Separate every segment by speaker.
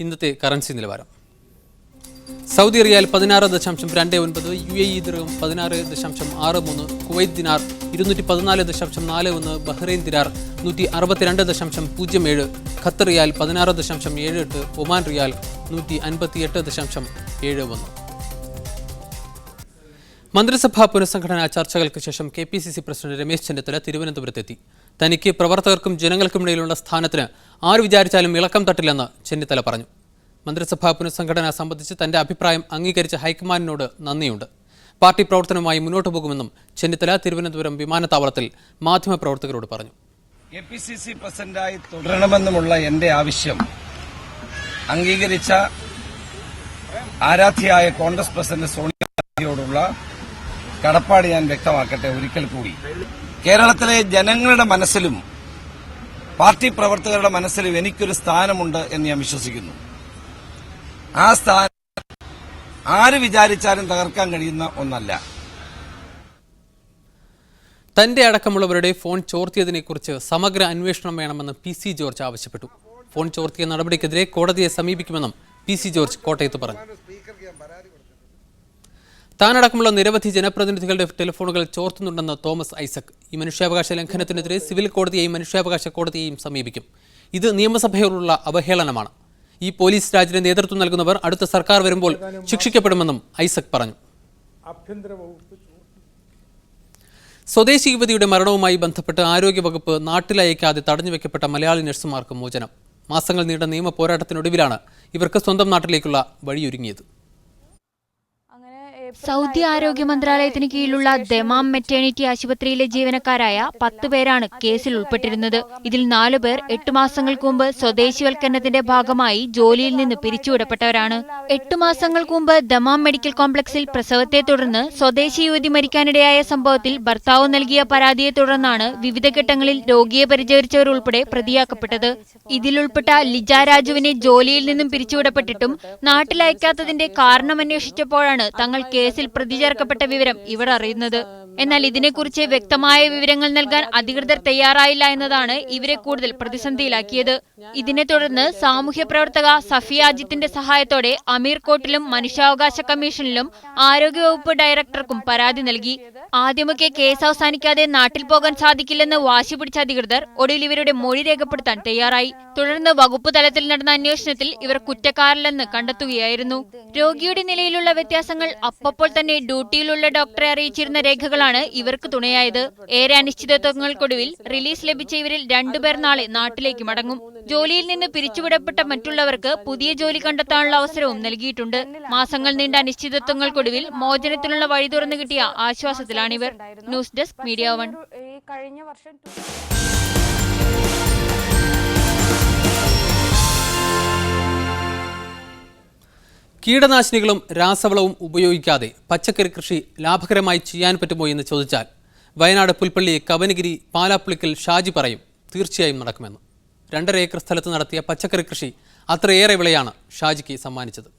Speaker 1: ഇന്നത്തെ കറൻസി നിലവാരം. സൗദി റിയാൽ 16.29, UAE ദിർഹം 16.63, Kuwait ദിനാർ 214.41, Bahrain ദിനാർ 162.07, Qatar റിയാൽ 16.78, Oman റിയാൽ 158.71. മന്ത്രിസഭാ പുനഃസംഘടനാ ചർച്ചകൾക്ക് ശേഷം KPCC പ്രസിഡന്റ് രമേശ് ചെന്നിത്തല തിരുവനന്തപുരത്തെത്തി. തനിക്ക് പ്രവർത്തകർക്കും ജനങ്ങൾക്കുമിടയിലുള്ള സ്ഥാനത്തിന് ആര് വിചാരിച്ചാലും ഇളക്കം തട്ടില്ലെന്ന് ചെന്നിത്തല പറഞ്ഞു. മന്ത്രിസഭാ പുനഃസംഘടന സംബന്ധിച്ച് തന്റെ അഭിപ്രായം അംഗീകരിച്ച ഹൈക്കമാൻഡിനോട് നന്ദിയുണ്ട്. പാർട്ടി പ്രവർത്തനവുമായി മുന്നോട്ടു പോകുമെന്നും ചെന്നിത്തല തിരുവനന്തപുരം വിമാനത്താവളത്തിൽ മാധ്യമപ്രവർത്തകരോട് പറഞ്ഞു.
Speaker 2: KPCC പ്രസിഡന്റായി തുടരണമെന്നുമുള്ള എന്റെ ആവശ്യം അംഗീകരിച്ച ആരാധ്യയായ കോൺഗ്രസ് പ്രസിഡന്റ് സോണിയാഗാന്ധിയോടുള്ള കടപ്പാട് ഞാൻ വ്യക്തമാക്കട്ടെ. ഒരിക്കൽ കൂടി കേരളത്തിലെ ജനങ്ങളുടെ മനസ്സിലും പാർട്ടി പ്രവർത്തകരുടെ മനസ്സിലും എനിക്കൊരു സ്ഥാനമുണ്ട് എന്ന് ഞാൻ വിശ്വസിക്കുന്നു. ആ സ്ഥാനം ആര് വിചാരിച്ചാലും തകർക്കാൻ കഴിയുന്ന ഒന്നല്ല.
Speaker 1: തന്റെ അടക്കമുള്ളവരുടെ ഫോൺ ചോർത്തിയതിനെക്കുറിച്ച് സമഗ്ര അന്വേഷണം വേണമെന്ന് PC ജോർജ് ആവശ്യപ്പെട്ടു. ഫോൺ ചോർത്തിയ നടപടിക്കെതിരെ കോടതിയെ സമീപിക്കുമെന്നും PC ജോർജ് കോട്ടയത്ത് പറഞ്ഞു. താനടക്കമുള്ള നിരവധി ജനപ്രതിനിധികളുടെ ടെലിഫോണുകൾ ചോർത്തുന്നുണ്ടെന്ന് തോമസ് ഐസക്. ഈ മനുഷ്യാവകാശ ലംഘനത്തിനെതിരെ സിവിൽ കോടതിയെയും മനുഷ്യാവകാശ കോടതിയെയും സമീപിക്കും. ഇത് നിയമസഭയോടുള്ള അവഹേളനമാണ്. ഈ പോലീസ് രാജിന് നേതൃത്വം നൽകുന്നവർ അടുത്ത സർക്കാർ വരുമ്പോൾ ശിക്ഷിക്കപ്പെടുമെന്നും ഐസക് പറഞ്ഞു. സ്വദേശി യുവതിയുടെ മരണവുമായി ബന്ധപ്പെട്ട് ആരോഗ്യവകുപ്പ് നാട്ടിലയക്കാതെ തടഞ്ഞുവെക്കപ്പെട്ട മലയാളി നഴ്സുമാർക്ക് മോചനം. മാസങ്ങൾ നീണ്ട നിയമ പോരാട്ടത്തിനൊടുവിലാണ് ഇവർക്ക് സ്വന്തം നാട്ടിലേക്കുള്ള വഴിയൊരുങ്ങിയത്.
Speaker 3: സൗദി ആരോഗ്യ മന്ത്രാലയത്തിന് കീഴിലുള്ള ദമാം മെറ്റേണിറ്റി ആശുപത്രിയിലെ ജീവനക്കാരായ 10 പേരാണ് കേസിൽ ഉൾപ്പെട്ടിരുന്നത്. ഇതിൽ 4 പേർ 8 മാസങ്ങൾക്ക് മുമ്പ് സ്വദേശിവൽക്കരണത്തിന്റെ ഭാഗമായി ജോലിയിൽ നിന്ന് പിരിച്ചുവിടപ്പെട്ടവരാണ്. 8 മാസങ്ങൾക്ക് മുമ്പ് ദമാം മെഡിക്കൽ കോംപ്ലക്സിൽ പ്രസവത്തെ തുടർന്ന് സ്വദേശി യുവതി മരിക്കാനിടയായ സംഭവത്തിൽ ഭർത്താവ് നൽകിയ പരാതിയെ തുടർന്നാണ് വിവിധ ഘട്ടങ്ങളിൽ രോഗിയെ പരിചരിച്ചവർ ഉൾപ്പെടെ പ്രതിയാക്കപ്പെട്ടത്. ഇതിലുൾപ്പെട്ട ലിജ രാജുവിനെ ജോലിയിൽ നിന്നും പിരിച്ചുവിടപ്പെട്ടിട്ടും നാട്ടിലയക്കാത്തതിന്റെ കാരണമന്വേഷിച്ചപ്പോഴാണ് തങ്ങൾ കേസിൽ പ്രതി ചേർക്കപ്പെട്ട വിവരം ഇവർ അറിയുന്നത്. എന്നാൽ ഇതിനെക്കുറിച്ച് വ്യക്തമായ വിവരങ്ങൾ നൽകാൻ അധികൃതർ തയ്യാറായില്ല എന്നതാണ് ഇവരെ കൂടുതൽ പ്രതിസന്ധിയിലാക്കിയത്. ഇതിനെ തുടർന്ന് സാമൂഹ്യ പ്രവർത്തക സഫിയ അജിത്തിന്റെ സഹായത്തോടെ അമീർ കോർട്ടിലും മനുഷ്യാവകാശ കമ്മീഷനിലും ആരോഗ്യവകുപ്പ് ഡയറക്ടർക്കും പരാതി നൽകി. ആദ്യമൊക്കെ കേസ് അവസാനിക്കാതെ നാട്ടിൽ പോകാൻ സാധിക്കില്ലെന്ന് വാശി പിടിച്ച അധികൃതർ ഒടുവിൽ ഇവരുടെ മൊഴി രേഖപ്പെടുത്താൻ തയ്യാറായി. തുടർന്ന് വകുപ്പ് തലത്തിൽ നടന്ന അന്വേഷണത്തിൽ ഇവർ കുറ്റക്കാരല്ലെന്ന് കണ്ടെത്തുകയായിരുന്നു. രോഗിയുടെ നിലയിലുള്ള വ്യത്യാസങ്ങൾ അപ്പോൾ തന്നെ ഡ്യൂട്ടിയിലുള്ള ഡോക്ടറെ അറിയിച്ചിരുന്ന രേഖകളാണ് ഇവർക്ക് തുണയായത്. ഏറെ അനിശ്ചിതത്വങ്ങൾക്കൊടുവിൽ റിലീസ് ലഭിച്ച ഇവരിൽ 2 പേർ നാളെ നാട്ടിലേക്ക് മടങ്ങും. ജോലിയിൽ നിന്ന് പിരിച്ചുവിടപ്പെട്ട മറ്റുള്ളവർക്ക് പുതിയ ജോലി കണ്ടെത്താനുള്ള അവസരവും നൽകിയിട്ടുണ്ട്. മാസങ്ങൾ നീണ്ട അനിശ്ചിതത്വങ്ങൾക്കൊടുവിൽ മോചനത്തിനുള്ള വഴി തുറന്നു കിട്ടിയ ആശ്വാസത്തിലാണിവർ. News desk media 1.
Speaker 1: കീടനാശിനികളും രാസവളവും ഉപയോഗിക്കാതെ പച്ചക്കറി കൃഷി ലാഭകരമായി ചെയ്യാൻ പറ്റുമോ എന്ന് ചോദിച്ചാൽ വയനാട് പുൽപ്പള്ളി, കവനഗിരി, പാലാപ്പുളിക്കൽ ഷാജി പറയും തീർച്ചയായും നടക്കുമെന്ന്. 2.5 ഏക്കർ സ്ഥലത്ത് നടത്തിയ പച്ചക്കറി കൃഷി അത്രയേറെ വിളയാണ് ഷാജിക്ക് സമ്മാനിച്ചത്.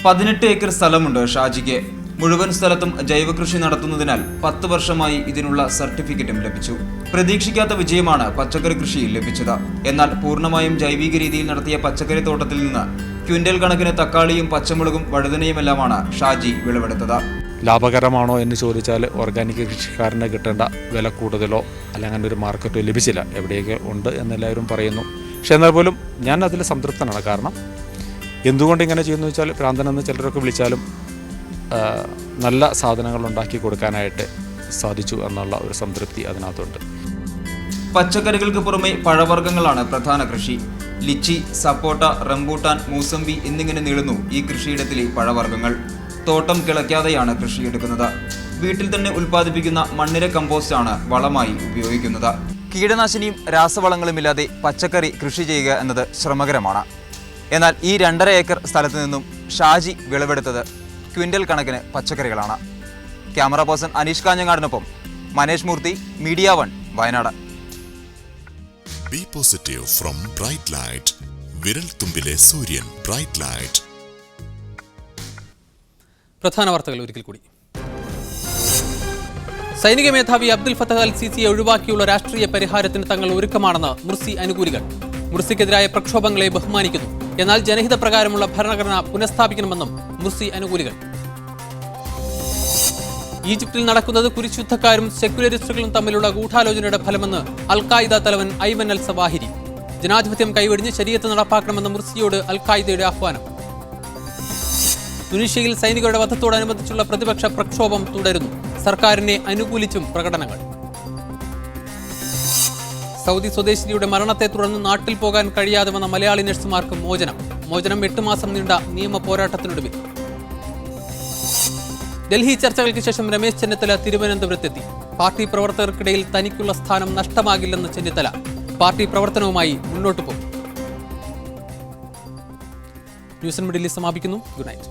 Speaker 4: 18 ഏക്കർ സ്ഥലമുണ്ട് ഷാജിക്ക്. മുഴുവൻ സ്ഥലത്തും ജൈവകൃഷി നടത്തുന്നതിനാൽ 10 വർഷമായി ഇതിനുള്ള സർട്ടിഫിക്കറ്റും ലഭിച്ചു. പ്രതീക്ഷിക്കാത്ത വിജയമാണ് പച്ചക്കറി കൃഷിയിൽ ലഭിച്ചത്. എന്നാൽ പൂർണ്ണമായും ജൈവിക രീതിയിൽ നടത്തിയ പച്ചക്കറി തോട്ടത്തിൽ നിന്ന് ക്വിന്റൽ കണക്കിന് തക്കാളിയും പച്ചമുളകും വഴുതനയുമെല്ലാമാണ് ഷാജി വിളവെടുത്തത്.
Speaker 5: ലാഭകരമാണോ എന്ന് ചോദിച്ചാൽ ഓർഗാനിക് കൃഷിക്കാരന് കിട്ടേണ്ട വില കൂടുതലോ അല്ലെങ്കിൽ അങ്ങനെ ഒരു മാർക്കറ്റോ ലഭിച്ചില്ല. എവിടെയൊക്കെ ഉണ്ട് എന്നെല്ലാവരും പറയുന്നു. പക്ഷെ എന്നാൽ പോലും ഞാൻ അതിൽ സംതൃപ്തനാണ്. കാരണം എന്തുകൊണ്ട് ഇങ്ങനെ ചെയ്യുന്നു വെച്ചാൽ ഭ്രാന്തനെന്ന് ചിലരൊക്കെ വിളിച്ചാലും നല്ല സാധനങ്ങൾ ഉണ്ടാക്കി കൊടുക്കാനായിട്ട് സാധിച്ചു എന്നുള്ള ഒരു സംതൃപ്തി അതിനകത്തുണ്ട്.
Speaker 4: പച്ചക്കറികൾക്ക് പുറമെ പഴവർഗ്ഗങ്ങളാണ് പ്രധാന കൃഷി. ലിച്ചി, സപ്പോട്ട, റംബൂട്ടാൻ, മൂസമ്പി എന്നിങ്ങനെ നീളുന്നു ഈ കൃഷിയിടത്തിലെ പഴവർഗ്ഗങ്ങൾ. തോട്ടം കിളയ്ക്കാതെയാണ് കൃഷിയെടുക്കുന്നത്. വീട്ടിൽ തന്നെ ഉൽപ്പാദിപ്പിക്കുന്ന മണ്ണിര കമ്പോസ്റ്റാണ് വളമായി ഉപയോഗിക്കുന്നത്. കീടനാശിനിയും രാസവളങ്ങളുമില്ലാതെ പച്ചക്കറി കൃഷി ചെയ്യുക എന്നത് ശ്രമകരമാണ്. എന്നാൽ ഈ 2.5 ഏക്കർ സ്ഥലത്ത് നിന്നും ഷാജി വിളവെടുത്തത് ക്വിന്റൽ കണക്കിന് പച്ചക്കറികളാണ്. ക്യാമറ പേഴ്സൺ അനീഷ് കാഞ്ഞങ്ങാടിനൊപ്പം Manesh Moorthy, media 1, Wayanad.
Speaker 6: Be positive from Bright Light. വിരൽ തുമ്പിലെ സൂര്യൻ ബ്രൈറ്റ് ലൈറ്റ്.
Speaker 1: പ്രധാന വാർത്തകൾ ഒരിക്കൽ കൂടി. സൈനിക മേധാവി അബ്ദുൽ ഫത്തഹ് അൽ സിസിയെ ഒഴിവാക്കിയുള്ള രാഷ്ട്രീയ പരിഹാരത്തിന് തങ്ങൾ ഒരുക്കമാണെന്ന് മുർസി അനുകൂലികൾ. മുർസിക്കെതിരായ പ്രക്ഷോഭങ്ങളെ ബഹുമാനിക്കുന്നു. എന്നാൽ ജനഹിത പ്രകാരമുള്ള ഭരണഘടന പുനഃസ്ഥാപിക്കണമെന്നും മുർസി അനുകൂലികൾ. ഈജിപ്തിൽ നടക്കുന്നത് കുരിശുദ്ധക്കാരും സെക്യുലറിസ്റ്റുകളും തമ്മിലുള്ള ഗൂഢാലോചനയുടെ ഫലമെന്ന് അൽ-ഖായിദ തലവൻ ഐമൻ അൽ സവാഹിരി. ജനാധിപത്യം കൈവെടിഞ്ഞ് ശരീഅത്ത് നടപ്പാക്കണമെന്ന മുർസിയോട് അൽ-ഖായിദയുടെ ആഹ്വാനം. തുനീഷ്യയിൽ സൈനികരുടെ വധത്തോടനുബന്ധിച്ചുള്ള പ്രതിപക്ഷ പ്രക്ഷോഭം തുടരുന്നു. സർക്കാരിനെ അനുകൂലിച്ചും പ്രകടനങ്ങൾ. സൗദി സ്വദേശിനിയുടെ മരണത്തെ തുടർന്ന് നാട്ടിൽ പോകാൻ കഴിയാതെ വന്ന മലയാളി നഴ്സുമാർക്ക് മോചനം 8 മാസം നീണ്ട നിയമ പോരാട്ടത്തിനൊടുവിൽ. ഡൽഹി ചർച്ചകൾക്ക് ശേഷം രമേശ് ചെന്നിത്തല തിരുവനന്തപുരത്തെത്തി. പാർട്ടി പ്രവർത്തകർക്കിടയിൽ തനിക്കുള്ള സ്ഥാനം നഷ്ടമാകില്ലെന്ന് ചെന്നിത്തല. പാർട്ടി പ്രവർത്തനവുമായി മുന്നോട്ടു പോകും. ന്യൂസ് മിഡിൽ സമാപിക്കുന്നു. Good night.